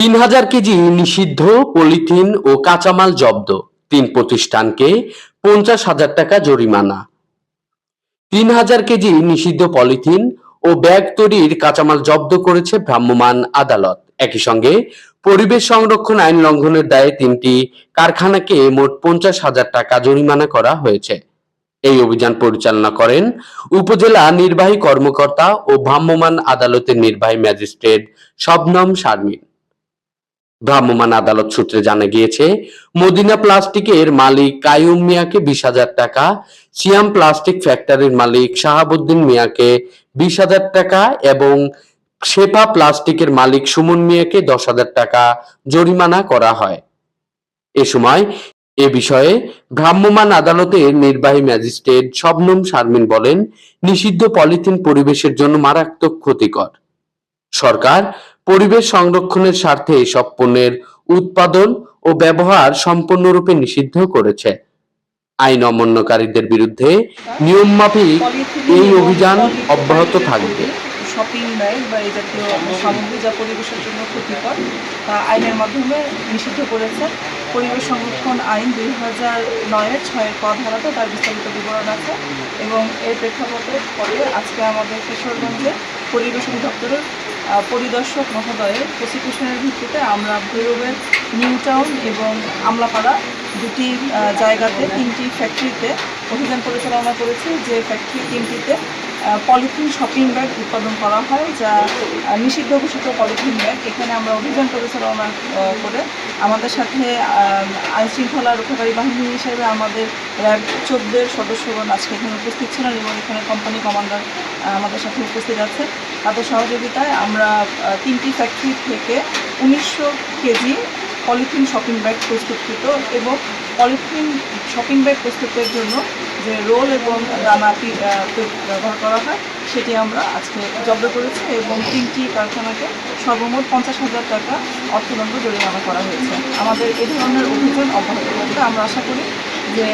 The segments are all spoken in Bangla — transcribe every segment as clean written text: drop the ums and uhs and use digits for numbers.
৩,০০০ কেজি নিষিদ্ধ পলিথিন ও কাঁচামাল জব্দ, ৩ প্রতিষ্ঠানকে ৫০,০০০ টাকা জরিমানা। ৩,০০০ কেজি নিষিদ্ধ পলিথিন ও ব্যাগ তৈরির কাঁচামাল জব্দ করেছে ভ্রাম্যমাণ আদালত। একই সঙ্গে পরিবেশ সংরক্ষণ আইন লঙ্ঘনের দায়ে ৩টি কারখানাকে মোট ৫০,০০০ টাকা জরিমানা করা হয়েছে। এই অভিযান পরিচালনা করেন উপজেলা নির্বাহী কর্মকর্তা ও ভ্রাম্যমাণ আদালতের নির্বাহী ম্যাজিস্ট্রেট শবনম শারমিন। ভ্রাম্যমাণ আদালত সূত্রে জানা গিয়েছে, মদিনা প্লাস্টিকের মালিক কাইয়ুম মিয়াকে ২০,০০০ টাকা, সিয়াম প্লাস্টিক ফ্যাক্টরির মালিক শাহাবুদ্দিন মিয়াকে ২০,০০০ টাকা এবং শেফা প্লাস্টিকের মালিক সুমন মিয়াকে ১০,০০০ টাকা জরিমানা করা হয়। এ সময় এ বিষয়ে ভ্রাম্যমাণ আদালতের নির্বাহী ম্যাজিস্ট্রেট শবনম শারমিন বলেন, নিষিদ্ধ পলিথিন পরিবেশের জন্য মারাত্মক ক্ষতিকর। সরকার পরিবেশ সংরক্ষণের স্বার্থে এসব পণ্যের উৎপাদন ও ব্যবহার সম্পূর্ণরূপে নিষিদ্ধ করেছে। আইন অমান্যকারীদের বিরুদ্ধে নিয়মমাফিক এই অভিযান অব্যাহত থাকবে। শপিং ব্যাগ বা এই জাতীয় সামগ্রী যা পরিবেশের জন্য ক্ষতিকর তা আইনের মাধ্যমে নিষিদ্ধ করেছে। পরিবেশ সংরক্ষণ আইন 2009-এর 6 ক ধারাতে তার বিস্তারিত বিবরণ আছে এবং এর প্রেক্ষাপটে পরে আজকে আমাদের কিশোরগঞ্জে পরিবেশ অধিদপ্তরের পরিদর্শক মহোদয়ের প্রসিকিউশনের ভিত্তিতে আমরা ভৈরবের নিউ টাউন এবং আমলাপাড়া দুটি জায়গাতে 3টি ফ্যাক্টরিতে অভিযান পরিচালনা করেছি, যে ফ্যাক্টরি 3টিতে পলিথিন শপিং ব্যাগ উৎপাদন করা হয়, যা নিষিদ্ধ ঘোষিত পলিথিন ব্যাগ। এখানে আমরা অভিযান পরিচালনা করে আমাদের সাথে আইনশৃঙ্খলা রক্ষাকারী বাহিনী হিসেবে আমাদের র্যাব 14-এর সদস্যগণ আজকে এখানে উপস্থিত ছিলেন এবং এখানে কোম্পানি কমান্ডার আমাদের সাথে উপস্থিত আছে। তাদের সহযোগিতায় আমরা 3টি ফ্যাক্টরি থেকে ১৯০০ কেজি পলিথিন শপিং ব্যাগ প্রস্তুতকৃত এবং পলিথিন শপিং ব্যাগ প্রস্তুতের জন্য যে রোল এবং দানা ব্যবহার করা হয় সেটি আমরা আজকে জব্দ করেছি এবং 3টি কারখানাকে সর্বমোট ৫০,০০০ টাকা অর্থদণ্ড জরিমানা করা হয়েছে। আমাদের এ ধরনের অভিযান অব্যাহত থাকবে। আমরা আশা করি যে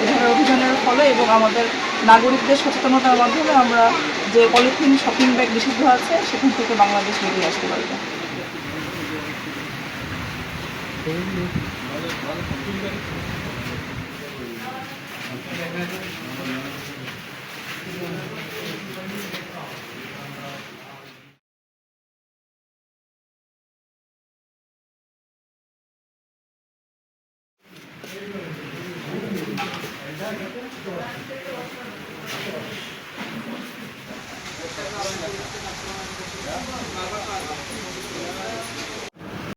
এ ধরনের অভিযানের ফলে এবং আমাদের নাগরিকদের সচেতনতার মাধ্যমে আমরা যে পলিথিন শপিং ব্যাগ নিষিদ্ধ আছে সেখান থেকে বাংলাদেশ বেরিয়ে আসতে পারবে।